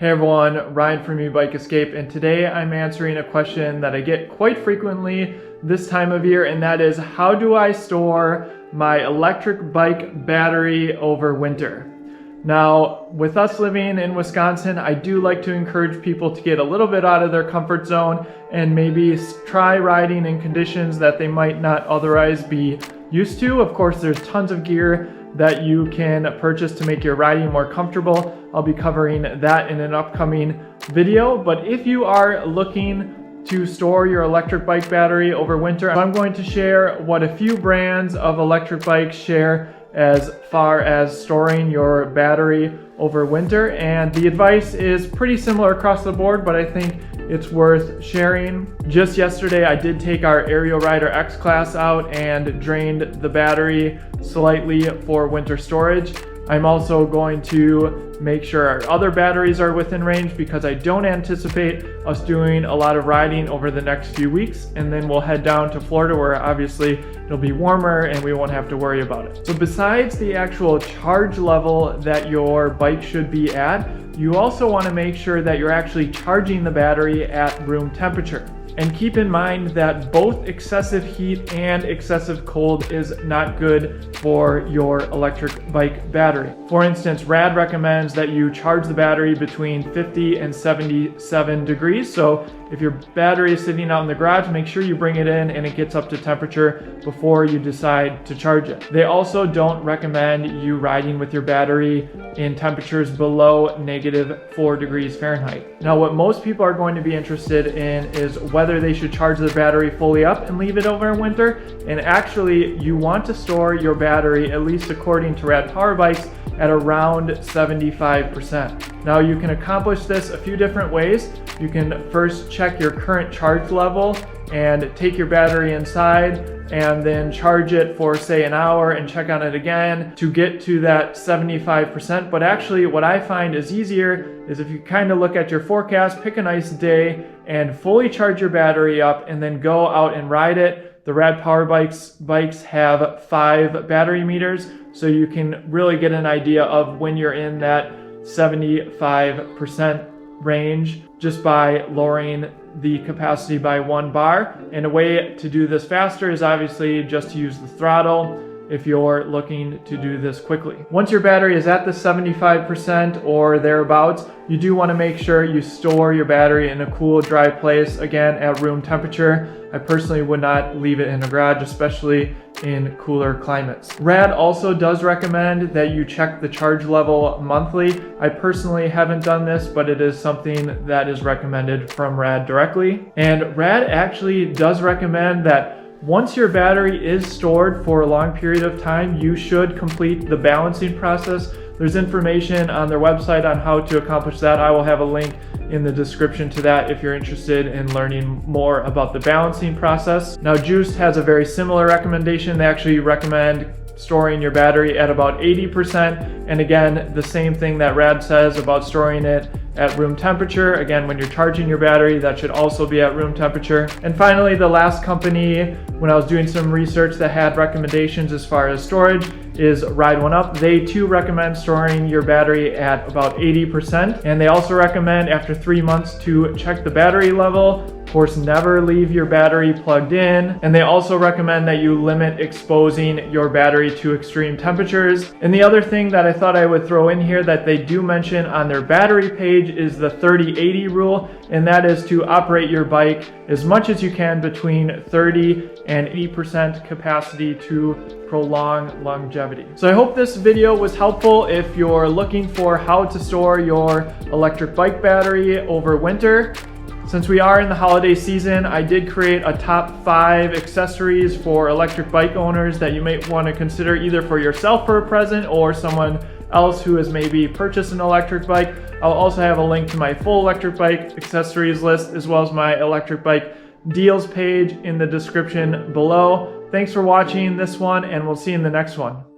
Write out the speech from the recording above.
Hey everyone, Ryan from eBike Escape, and today I'm answering a question that I get quite frequently this time of year, and that is, how do I store my electric bike battery over winter? Now, with us living in Wisconsin, I do like to encourage people to get a little bit out of their comfort zone and maybe try riding in conditions that they might not otherwise be used to. Of course, there's tons of gear that you can purchase to make your riding more comfortable. I'll be covering that in an upcoming video. But if you are looking to store your electric bike battery over winter, I'm going to share what a few brands of electric bikes share as far as storing your battery over winter. And the advice is pretty similar across the board, but I think it's worth sharing. Just yesterday, I did take our Aerial Rider X class out and drained the battery slightly for winter storage. I'm also going to make sure our other batteries are within range because I don't anticipate us doing a lot of riding over the next few weeks, and then we'll head down to Florida where obviously it'll be warmer and we won't have to worry about it. So besides the actual charge level that your bike should be at, you also want to make sure that you're actually charging the battery at room temperature. And keep in mind that both excessive heat and excessive cold is not good for your electric bike battery. For instance, RAD recommends that you charge the battery between 50 and 77 degrees. So if your battery is sitting out in the garage, make sure you bring it in and it gets up to temperature before you decide to charge it. They also don't recommend you riding with your battery in temperatures below -4 degrees Fahrenheit. Now, what most people are going to be interested in is whether they should charge their battery fully up and leave it over in winter. And actually, you want to store your battery, at least according to RAD Power Bikes, at around 75%. Now, you can accomplish this a few different ways. You can first check your current charge level and take your battery inside and then charge it for say an hour and check on it again to get to that 75%. But actually what I find is easier is if you kind of look at your forecast, pick a nice day and fully charge your battery up and then go out and ride it. The RAD Power bikes have 5 battery meters, so you can really get an idea of when you're in that 75% range just by lowering the capacity by 1 bar. And a way to do this faster is obviously just to use the throttle if you're looking to do this quickly. Once your battery is at the 75% or thereabouts, you do want to make sure you store your battery in a cool, dry place, again at room temperature. I personally would not leave it in a garage, especially in cooler climates. RAD also does recommend that you check the charge level monthly. I personally haven't done this, but it is something that is recommended from RAD directly. And RAD actually does recommend that once your battery is stored for a long period of time, you should complete the balancing process. There's information on their website on how to accomplish that. I will have a link in the description to that if you're interested in learning more about the balancing process. Now, Juiced has a very similar recommendation. They actually recommend storing your battery at about 80%. And again, the same thing that RAD says about storing it at room temperature. Again, when you're charging your battery, that should also be at room temperature. And finally, the last company, when I was doing some research that had recommendations as far as storage, is Ride One Up. They too recommend storing your battery at about 80%. And they also recommend after 3 months to check the battery level. Of course, never leave your battery plugged in. And they also recommend that you limit exposing your battery to extreme temperatures. And the other thing that I thought I would throw in here that they do mention on their battery page is the 30-80 rule, and that is to operate your bike as much as you can between 30 and 80% capacity to prolong longevity. So I hope this video was helpful if you're looking for how to store your electric bike battery over winter. Since we are in the holiday season, I did create a top 5 accessories for electric bike owners that you may want to consider either for yourself for a present or someone else who has maybe purchased an electric bike. I'll also have a link to my full electric bike accessories list as well as my electric bike deals page in the description below. Thanks for watching this one, and we'll see you in the next one.